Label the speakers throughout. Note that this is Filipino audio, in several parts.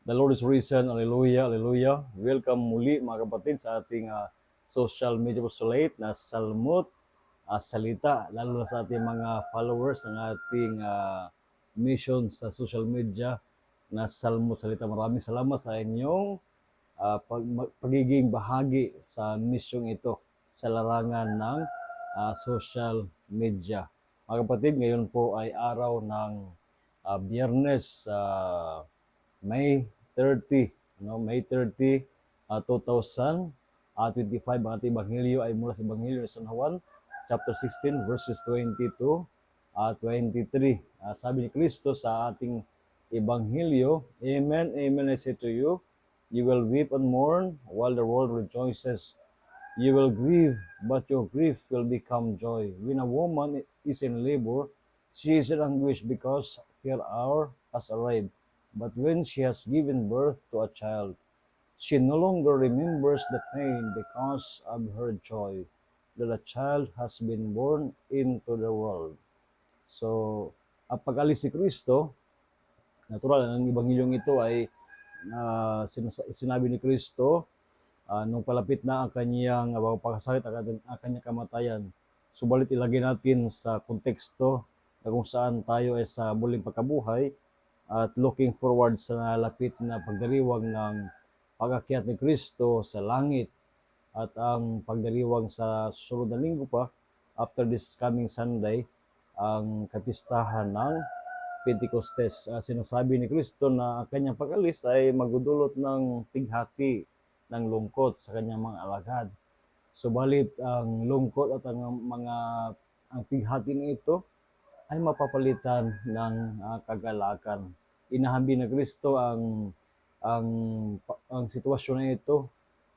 Speaker 1: The Lord is risen. Hallelujah, hallelujah. Welcome muli mga kapatid sa ating social media postulate na Salmot Salita, lalo na sa ating mga followers ng ating mission sa social media na Salmot Salita. Maraming salamat sa inyong pagiging bahagi sa mission ito sa larangan ng social media. Mga kapatid, ngayon po ay araw ng Biyernes, May 30, May 30, 2025. Ang ating Ebanghelyo ay mula sa Ebanghelyo ni San Juan, chapter 16, verses 20 to 23. Sabi ni Kristo sa ating Ebanghelyo, Amen, amen, I say to you, you will weep and mourn while the world rejoices. You will grieve, but your grief will become joy. When a woman is in labor, she is in anguish because her hour has arrived. But when she has given birth to a child, she no longer remembers the pain because of her joy that a child has been born into the world. So, ang pag-alis si Kristo, natural, ang Ebanghelyong ito ay sinabi ni Kristo nung palapit na ang kanyang pagkasakit, ang kanyang kamatayan. Subalit ilagay natin sa konteksto na kung saan tayo ay sa muling pagkabuhay at looking forward sa nalapit na pagdiriwang ng pag-akyat ni Kristo sa langit at ang pagdiriwang sa susunod na linggo pa after this coming Sunday, ang kapistahan ng Pentecostes. Sinasabi ni Kristo na ang kanyang pag-alis ay magdudulot ng pighati ng lungkot sa kanyang mga alagad. Subalit ang lungkot at ang pighati nito ay mapapalitan ng kagalakan. Inahambi na Kristo ang sitwasyon na ito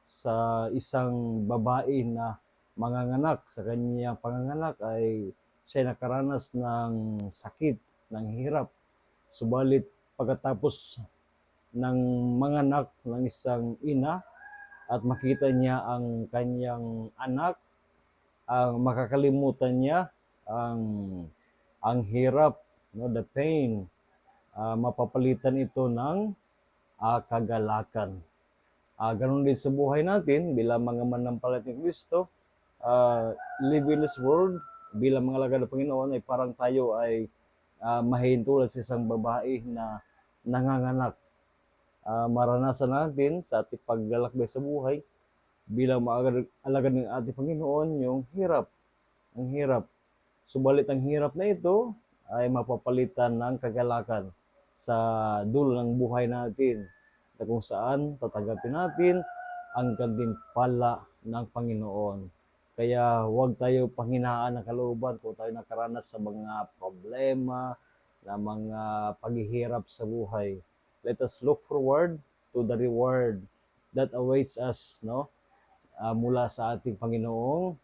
Speaker 1: sa isang babae na manganganak. Sa kanyang panganganak ay siya nakaranas ng sakit, ng hirap. Subalit pagkatapos ng manganak ng isang ina at makita niya ang kanyang anak, makakalimutan niya ang hirap, the pain, mapapalitan ito ng kagalakan. Ganun din sa buhay natin bilang mga manampalataya ni Kristo, live in this world bilang mga alagad ng Panginoon ay parang tayo ay mahihintulad sa isang babae na nanganganak. Maranasan natin sa ating paglalakbay sa buhay bilang mga alagad ng ating Panginoon yung hirap, ang hirap. Subalit ang hirap na ito ay mapapalitan ng kagalakan sa dulo ng buhay natin na kung saan tatanggapin natin ang gantimpala ng Panginoon. Kaya huwag tayo panghinaan ng kalooban kung tayo nakaranas sa mga problema, na mga paghihirap sa buhay. Let us look forward to the reward that awaits us, mula sa ating Panginoong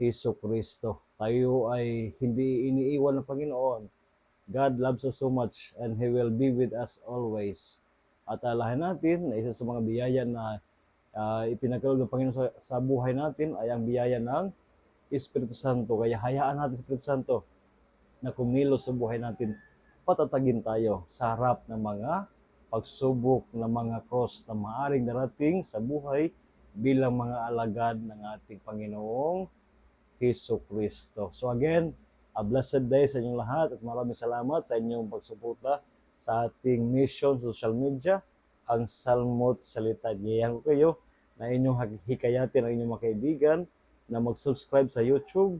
Speaker 1: Hesus Kristo. Tayo ay hindi iniiwan ng Panginoon. God loves us so much and He will be with us always. At alahin natin na isa sa mga biyaya na ipinagkaloob ng Panginoon sa buhay natin ay ang biyaya ng Espiritu Santo. Kaya hayaan natin Espiritu Santo na kumilos sa buhay natin. Patatagin tayo sa harap ng mga pagsubok ng mga cross na maaring darating sa buhay bilang mga alagad ng ating Panginoong Hesus Kristo. So again, a blessed day sa inyong lahat at maraming salamat sa inyong pagsuporta sa ating mission social media, ang Salmot Salita. Niyahan ko kayo na inyong hikayatin ang inyong mga kaibigan na mag-subscribe sa YouTube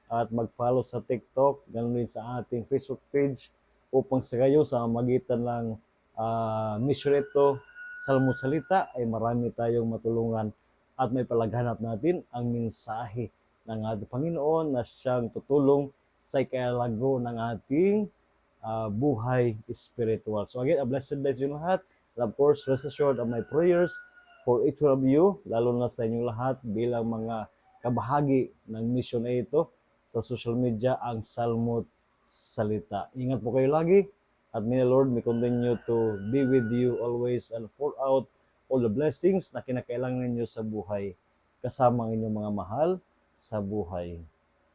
Speaker 1: at mag-follow sa TikTok, ganoon din sa ating Facebook page upang sa kayo sa magitan ng mission ito, Salmot Salita, ay marami tayong matulungan at may palaghanap natin ang mensahe ng ating Panginoon na siyang tutulong sa ikalago ng ating buhay spiritual. So again, a blessed day sa inyo lahat. And of course, rest assured of my prayers for each one of you, lalo na sa inyong lahat bilang mga kabahagi ng mission na ito sa social media, ang Salmot Salita. Ingat po kayo lagi at may the Lord may continue to be with you always and pour out all the blessings na kinakailangan ninyo sa buhay kasama ang inyong mga mahal sa buhay.